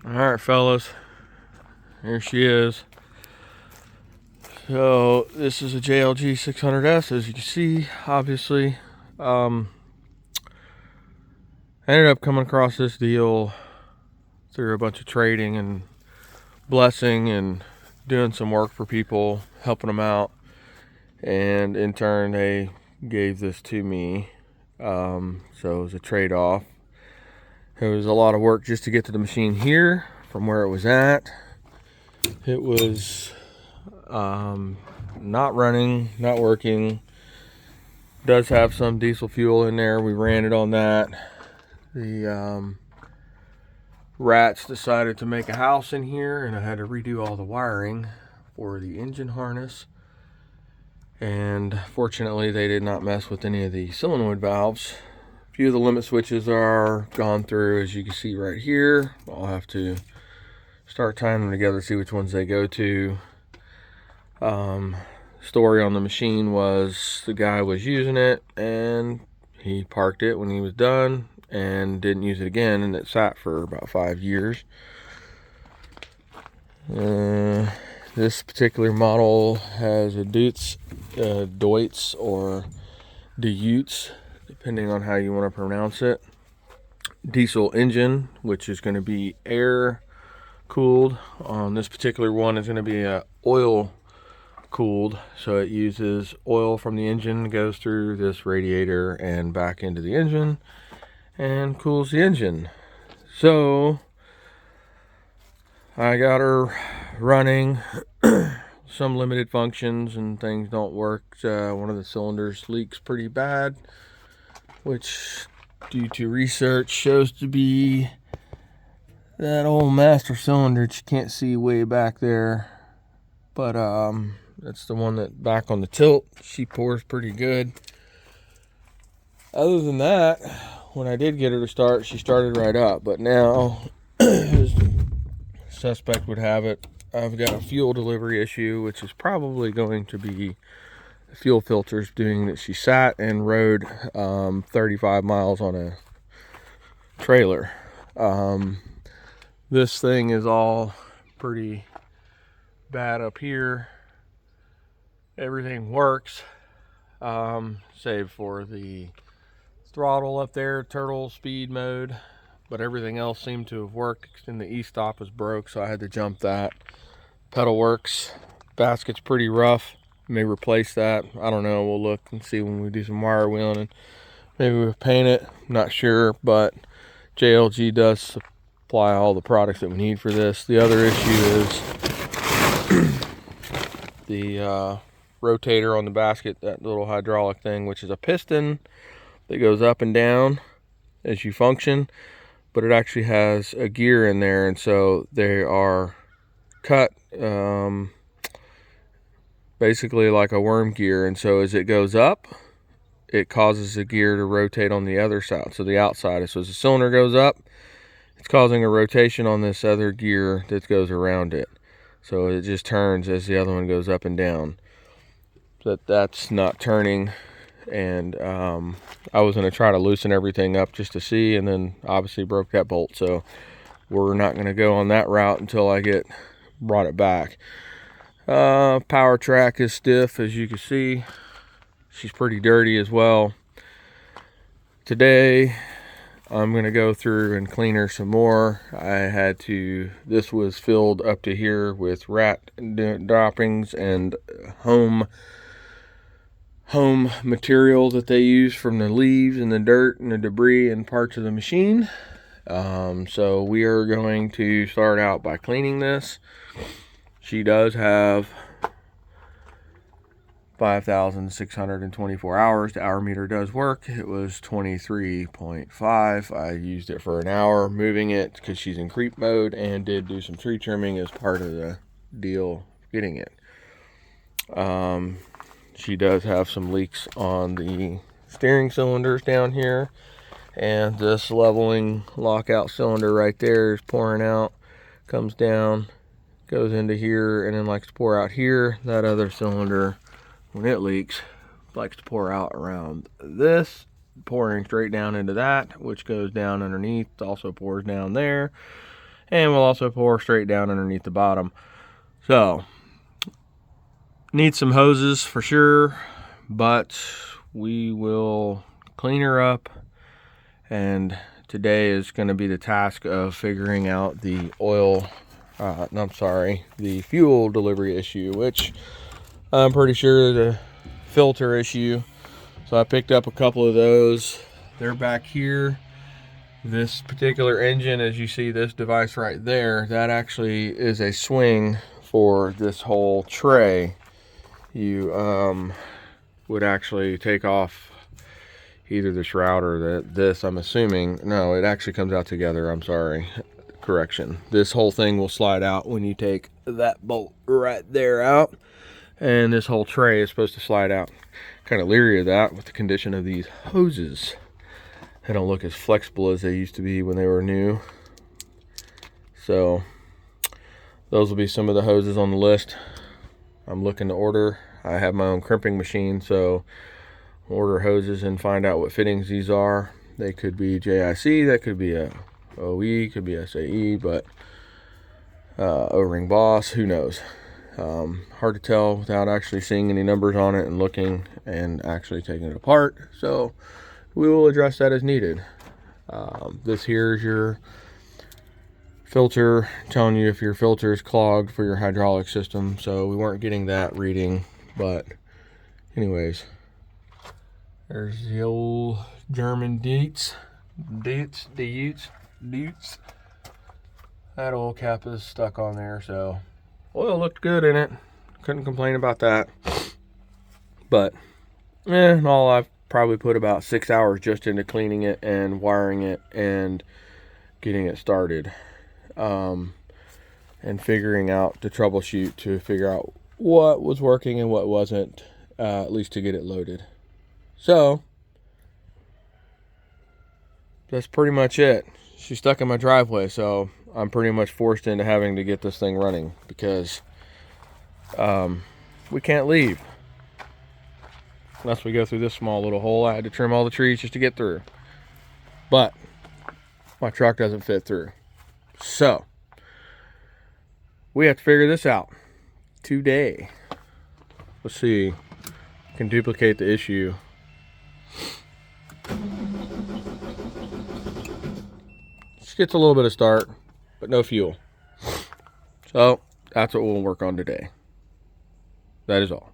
Alright, fellas, here she is. So this is a JLG 600S, as you can see. Obviously, I ended up coming across this deal through a bunch of trading and blessing and doing some work for people, helping them out, and in turn they gave this to me. So it was a trade-off. It was a lot of work just to get to the machine here from where it was at. It was not running, not working. Does have some diesel fuel in there. We ran it on that. The rats decided to make a house in here, and I had to redo all the wiring for the engine harness. And fortunately, they did not mess with any of the solenoid valves. A few of the limit switches are gone through, as you can see right here. I'll have to start tying them together, see which ones they go to. Story on the machine was the guy was using it and he parked it when he was done and didn't use it again, and it sat for about 5 years. This particular model has a Deutz or Deutz, depending on how you want to pronounce it, diesel engine, which is going to be air cooled. On this particular one, it's going to be a oil cooled, so it uses oil from the engine, goes through this radiator and back into the engine and cools the engine. So I got her running. Some limited functions and things don't work. One of the cylinders leaks pretty bad, which due to research shows to be that old master cylinder that you can't see way back there. But that's the one that back on the tilt. She pours pretty good. Other than that, when I did get her to start, she started right up. But now, as suspect would have it, I've got a fuel delivery issue, which is probably going to be the fuel filters, doing that she sat and rode 35 miles on a trailer. This thing is all pretty bad up here. Everything works, save for the throttle up there, turtle speed mode, but everything else seemed to have worked. And the e-stop was broke, so I had to jump that. Pedal works. Basket's pretty rough. May replace that. I don't know. We'll look and see when we do some wire wheeling, and maybe we'll paint it. I'm not sure, but JLG does supply all the products that we need for this. The other issue is the rotator on the basket, that little hydraulic thing, which is a piston that goes up and down as you function, but it actually has a gear in there, and so they are cut basically like a worm gear, and so as it goes up, it causes the gear to rotate on the other side, so the outside. So as the cylinder goes up, it's causing a rotation on this other gear that goes around it, so it just turns as the other one goes up and down. That's not turning, and I was going to try to loosen everything up just to see, and then obviously broke that bolt, so we're not going to go on that route until I brought it back. Power track is stiff, as you can see. She's pretty dirty as well. Today I'm going to go through and clean her some more. This was filled up to here with rat droppings and home material that they use from the leaves and the dirt and the debris and parts of the machine. So we are going to start out by cleaning this. She does have 5,624 hours. The hour meter does work. It was 23.5. I used it for an hour moving it because she's in creep mode, and did do some tree trimming as part of the deal getting it. She does have some leaks on the steering cylinders down here, and this leveling lockout cylinder right there is pouring out, comes down, goes into here, and then likes to pour out here. That other cylinder, when it leaks, likes to pour out around this, pouring straight down into that, which goes down underneath, also pours down there. and we'll also pour straight down underneath the bottom. So need some hoses for sure, but we will clean her up, and today is going to be the task of figuring out the the fuel delivery issue, which I'm pretty sure the filter issue. So I picked up a couple of those. They're back here. This particular engine, as you see this device right there, that actually is a swing for this whole tray. You would actually take off either the shroud or this, I'm assuming. No, it actually comes out together. I'm sorry. Correction. This whole thing will slide out when you take that bolt right there out. And this whole tray is supposed to slide out. Kind of leery of that with the condition of these hoses. They don't look as flexible as they used to be when they were new. So those will be some of the hoses on the list I'm looking to order. I have my own crimping machine, so order hoses and find out what fittings these are. They could be JIC, that could be a OE, could be SAE, but O-ring Boss, who knows. Hard to tell without actually seeing any numbers on it and looking and actually taking it apart. So we will address that as needed. This here is your filter, telling you if your filter is clogged for your hydraulic system. So we weren't getting that reading, but anyways, there's the old German Dietz. That old cap is stuck on there, so oil looked good in it. Couldn't complain about that. But in all, I've probably put about 6 hours just into cleaning it and wiring it and getting it started. And figuring out the troubleshoot to figure out what was working and what wasn't, at least to get it loaded. So that's pretty much it. She's stuck in my driveway, so I'm pretty much forced into having to get this thing running because we can't leave unless we go through this small little hole. I had to trim all the trees just to get through, but my truck doesn't fit through. So we have to figure this out today. Let's see. I can duplicate the issue. Just gets a little bit of start, but no fuel. So that's what we'll work on today. That is all.